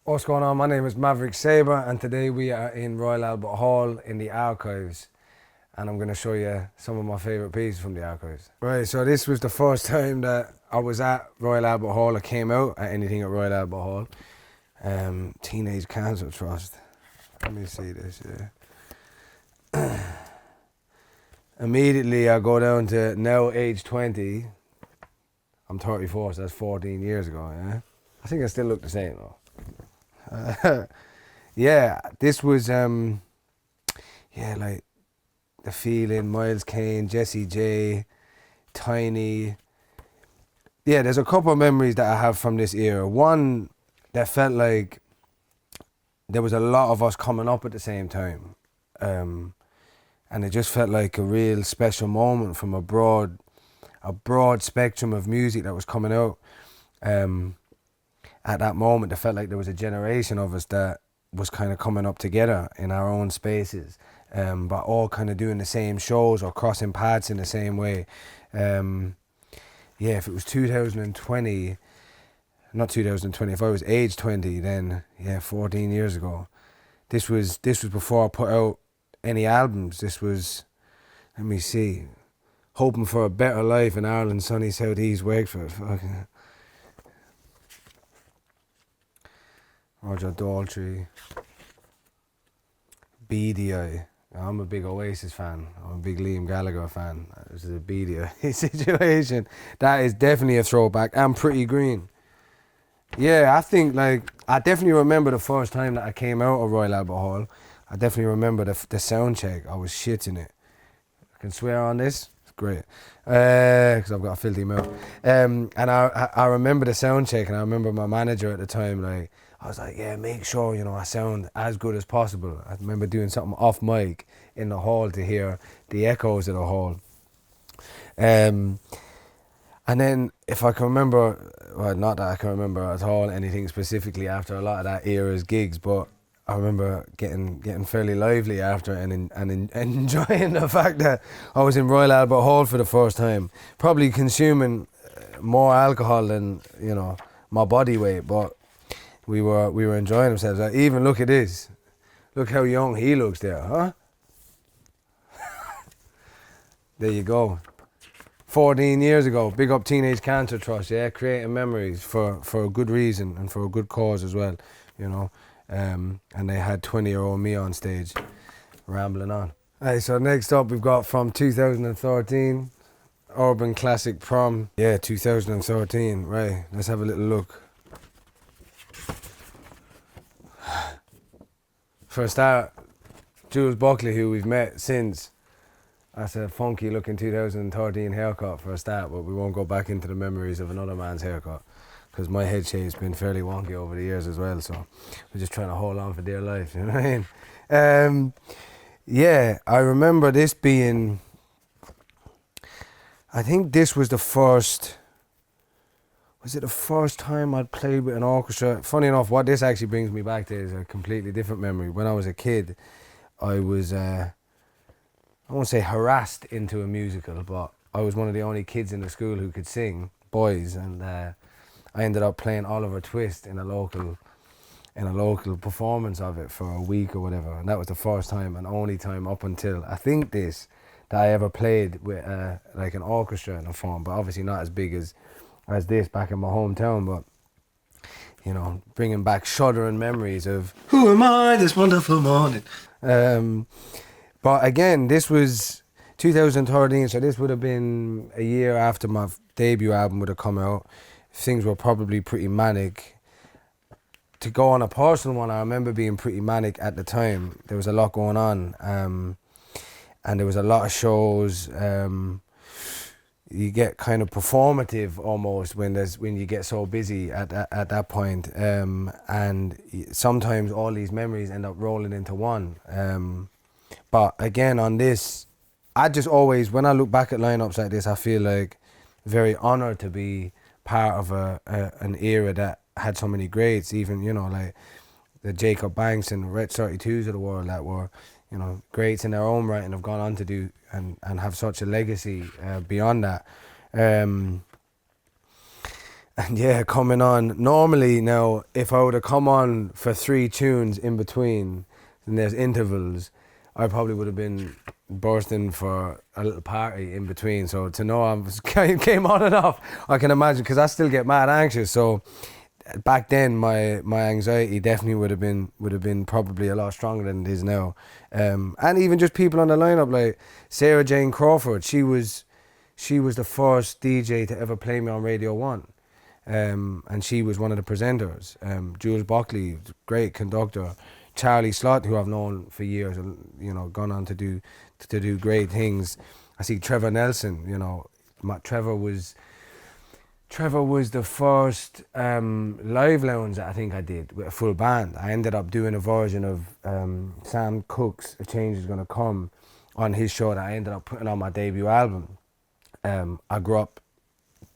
What's going on? My name is Maverick Sabre, and today we are in Royal Albert Hall in the archives, and I'm going to show you some of my favourite pieces from the archives. Right, so this was the first time that I was at Royal Albert Hall. I came out at anything at Royal Albert Hall. Teenage Cancer Trust. Let me see this, yeah. Immediately I go down to now age 20. I'm 34, so that's 14 years ago, yeah? I think I still look the same though. Yeah, this was like The Feeling, Miles Kane, Jessie J, Tiny. Yeah, there's a couple of memories that I have from this era. One that felt like there was a lot of us coming up at the same time, and it just felt like a real special moment from a broad spectrum of music that was coming out. At that moment, it felt like there was a generation of us that was kind of coming up together in our own spaces, but all kind of doing the same shows or crossing paths in the same way. Yeah, if it was 2020, not 2020, if I was age 20, then yeah, 14 years ago. This was before I put out any albums. This was, let me see, Hoping for a Better Life in Ireland, sunny southeast Wakeford. Fucking Roger Daltrey, Beady Eye. I'm a big Oasis fan. I'm a big Liam Gallagher fan. This is a Beady Eye situation. That is definitely a throwback. And Pretty Green. Yeah, I think I definitely remember the first time that I came out of Royal Albert Hall. I definitely remember the sound check. I was shitting it. I can swear on this. It's great. Because I've got a filthy mouth. And I remember the sound check, and I remember my manager at the time, I was like, yeah, make sure, I sound as good as possible. I remember doing something off mic in the hall to hear the echoes of the hall. And then if I can remember, well, not that I can remember at all anything specifically after a lot of that era's gigs, but I remember getting fairly lively after and enjoying the fact that I was in Royal Albert Hall for the first time. Probably consuming more alcohol than, my body weight, but we were enjoying ourselves. Even look at this. Look how young he looks there, huh? There you go. 14 years ago, big up Teenage Cancer Trust, yeah, creating memories for a good reason and for a good cause as well, and they had 20-year-old me on stage, rambling on. Hey, so next up we've got from 2013, urban classic Prom. Yeah, 2013, right, let's have a little look. For a start, Jules Buckley, who we've met since, that's a funky looking 2013 haircut for a start, but we won't go back into the memories of another man's haircut because my head shape's been fairly wonky over the years as well, so we're just trying to hold on for dear life, you know what I mean? Yeah, I remember this being, I think this was the first time I'd played with an orchestra? Funny enough, what this actually brings me back to is a completely different memory. When I was a kid, I was, I won't say harassed into a musical, but I was one of the only kids in the school who could sing, boys, and I ended up playing Oliver Twist in a local performance of it for a week or whatever, and that was the first time and only time up until I think this that I ever played with like an orchestra in a form, but obviously not as big as this back in my hometown, but bringing back shuddering memories of who am I this wonderful morning. But again, this was 2013, so this would have been a year after my debut album would have come out. Things were probably pretty manic. To go on a personal one, I remember being pretty manic at the time. There was a lot going on, and there was a lot of shows. You get kind of performative almost when you get so busy at that point, and sometimes all these memories end up rolling into one. But again, on this, I just always, when I look back at lineups like this, I feel like very honoured to be part of an era that had so many greats, even like the Jacob Banks and the Red 32s of the world that were greats in their own right and have gone on to do and have such a legacy beyond that. And yeah, coming on. Normally now, if I were to come on for 3 tunes in between, and there's intervals, I probably would have been bursting for a little party in between. So to know I came on and off, I can imagine, because I still get mad anxious. So back then, my anxiety definitely would have been probably a lot stronger than it is now. And even just people on the lineup like Sarah Jane Crawford, she was the first DJ to ever play me on Radio 1. And she was one of the presenters. Jules Buckley, great conductor. Charlie Slott, who I've known for years, and gone on to do great things. I see Trevor Nelson. Trevor was the first live lounge that I think I did with a full band. I ended up doing a version of Sam Cooke's "A Change Is Gonna Come" on his show that I ended up putting on my debut album. I grew up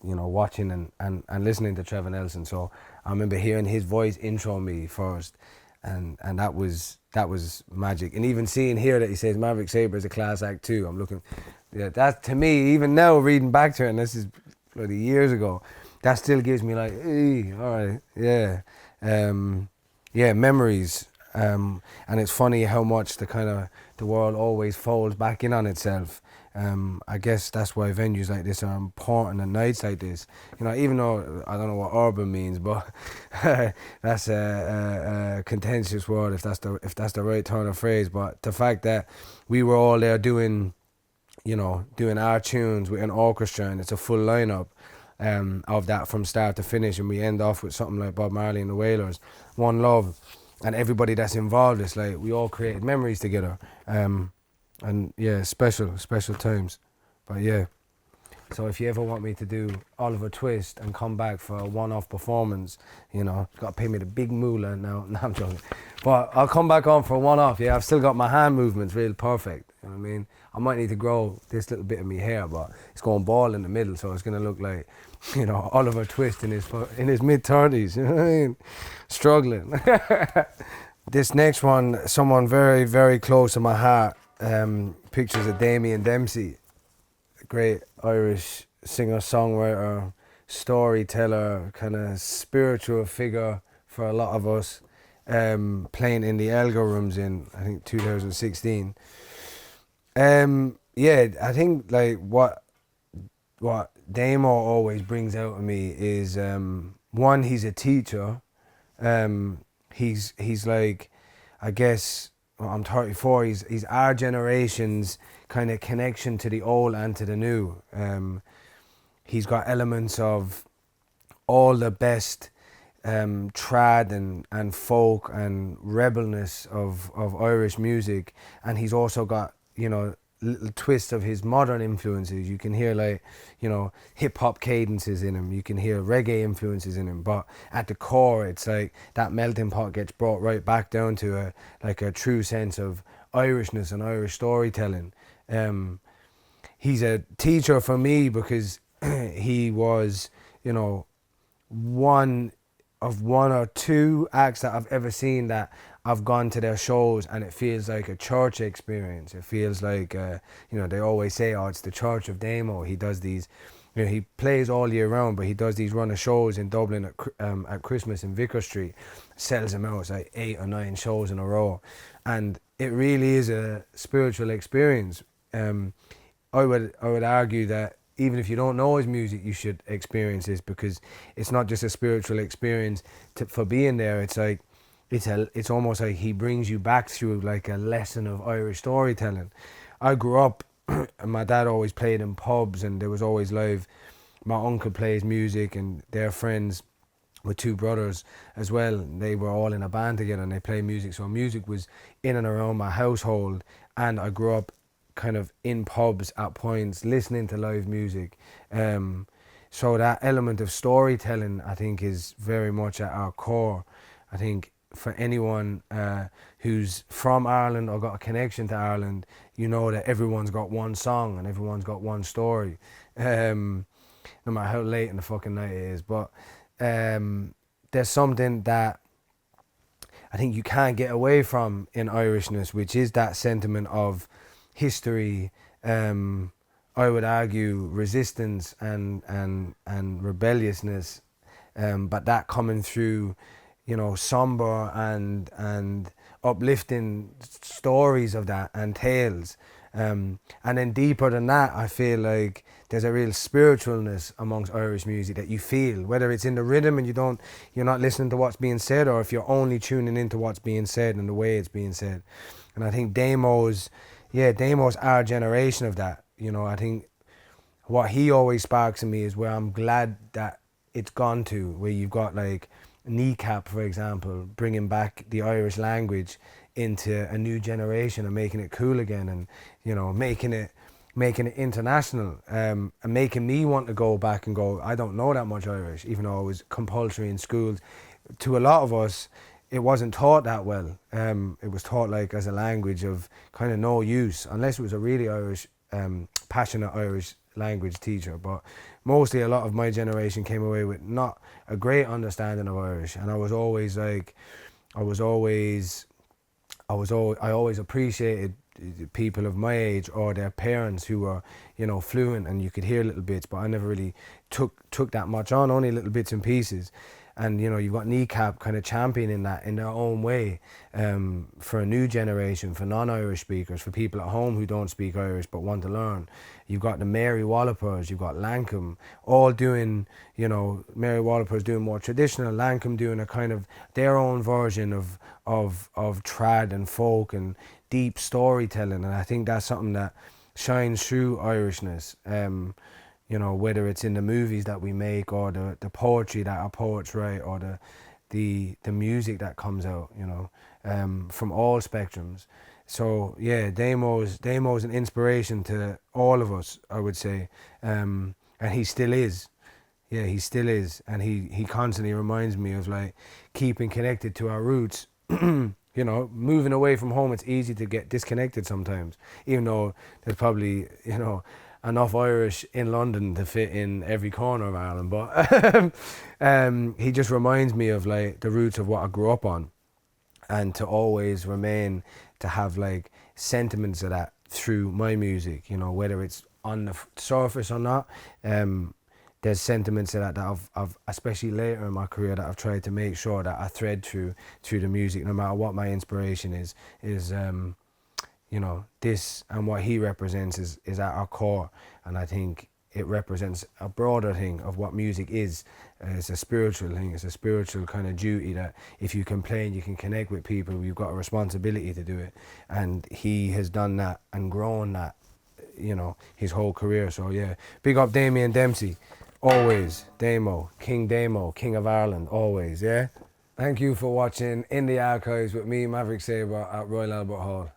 watching and listening to Trevor Nelson. So I remember hearing his voice intro me first, and that was magic. And even seeing here that he says Maverick Sabre is a class act too. I'm looking, that to me, even now reading back to it, and this is bloody years ago, that still gives me like, hey, all right, yeah, memories. And it's funny how much the world always folds back in on itself. I guess that's why venues like this are important, and nights like this. Even though I don't know what urban means, but that's a contentious word if that's the right turn of phrase. But the fact that we were all there doing our tunes with an orchestra, and it's a full lineup of that from start to finish, and we end off with something like Bob Marley and the Wailers, One Love, and everybody that's involved. It's like we all created memories together. And yeah, special times. But yeah, so if you ever want me to do Oliver Twist and come back for a one-off performance, got to pay me the big moolah now. No, I'm joking. But I'll come back on for a one-off. Yeah, I've still got my hand movements real perfect. You know what I mean? I might need to grow this little bit of me hair, but it's going bald in the middle, so it's going to look like, Oliver Twist in his mid-30s. You know what I mean? Struggling. This next one, someone very, very close to my heart. Pictures of Damien Dempsey, a great Irish singer-songwriter, storyteller, kind of spiritual figure for a lot of us, playing in the Elgar Rooms in, I think, 2016. I think like what Damo always brings out of me is one, he's a teacher. He's like, I guess, I'm 34, he's our generation's kind of connection to the old and to the new. He's got elements of all the best trad and folk and rebelness of Irish music, and he's also got, little twists of his modern influences. You can hear hip-hop cadences in him, you can hear reggae influences in him, but at the core it's like that melting pot gets brought right back down to a true sense of Irishness and Irish storytelling. He's a teacher for me because he was, one or two acts that I've ever seen that I've gone to their shows and it feels like a church experience. It feels like, they always say, oh, it's the Church of Damo. He does these, he plays all year round, but he does these run of shows in Dublin at Christmas in Vicar Street, sells them out. It's like 8 or 9 shows in a row. And it really is a spiritual experience. I would argue that even if you don't know his music, you should experience this, because it's not just a spiritual experience for being there. It's like, it's almost like he brings you back through like a lesson of Irish storytelling. I grew up, and my dad always played in pubs, and there was always live. My uncle plays music, and they're friends with 2 brothers as well. They were all in a band together, and they play music. So music was in and around my household, and I grew up kind of in pubs at points, listening to live music. So that element of storytelling, I think, is very much at our core. I think for anyone who's from Ireland or got a connection to Ireland, that everyone's got one song and everyone's got one story, no matter how late in the fucking night it is. But there's something that I think you can't get away from in Irishness, which is that sentiment of history, I would argue resistance and rebelliousness, but that coming through, you know, somber and uplifting stories of that and tales. And then deeper than that, I feel like there's a real spiritualness amongst Irish music that you feel, whether it's in the rhythm and you're not listening to what's being said, or if you're only tuning into what's being said and the way it's being said. And I think Damo's our generation of that. You know, I think what he always sparks in me is where I'm glad that it's gone to, where you've got like Kneecap, for example, bringing back the Irish language into a new generation and making it cool again, and you know, making it international, and making me want to go back and go, I don't know that much Irish, even though it was compulsory in schools. To a lot of us, it wasn't taught that well. It was taught like as a language of kind of no use, unless it was a really Irish, passionate Irish language teacher. But mostly a lot of my generation came away with not a great understanding of Irish, and I always appreciated people of my age or their parents who were, you know, fluent, and you could hear little bits, but I never really took that much on, only little bits and pieces. And you know, you've got Kneecap kind of championing that in their own way, for a new generation, for non-Irish speakers, for people at home who don't speak Irish but want to learn. You've got the Mary Wallopers, you've got Lankum, all doing, you know, Mary Wallopers doing more traditional, Lankum doing a kind of their own version of trad and folk and deep storytelling. And I think that's something that shines through Irishness. You know, whether it's in the movies that we make, or the poetry that our poets write, or the music that comes out, you know, from all spectrums. So yeah, Damo's an inspiration to all of us, I would say, and he still is. Yeah, he still is, and he constantly reminds me of like keeping connected to our roots. You know, moving away from home, it's easy to get disconnected sometimes, even though there's probably, you know, enough Irish in London to fit in every corner of Ireland. But he just reminds me of like the roots of what I grew up on, and to always remain to have like sentiments of that through my music, you know, whether it's on the surface or not. There's sentiments of that I've especially later in my career, that I've tried to make sure that I thread through the music, no matter what my inspiration is you know, this and what he represents is at our core. And I think it represents a broader thing of what music is. It's a spiritual thing. It's a spiritual kind of duty that if you can play and you can connect with people, you've got a responsibility to do it. And he has done that and grown that, you know, his whole career. So yeah, big up Damien Dempsey. Always. Damo, King of Ireland, always, yeah? Thank you for watching In the Archives with me, Maverick Sabre, at Royal Albert Hall.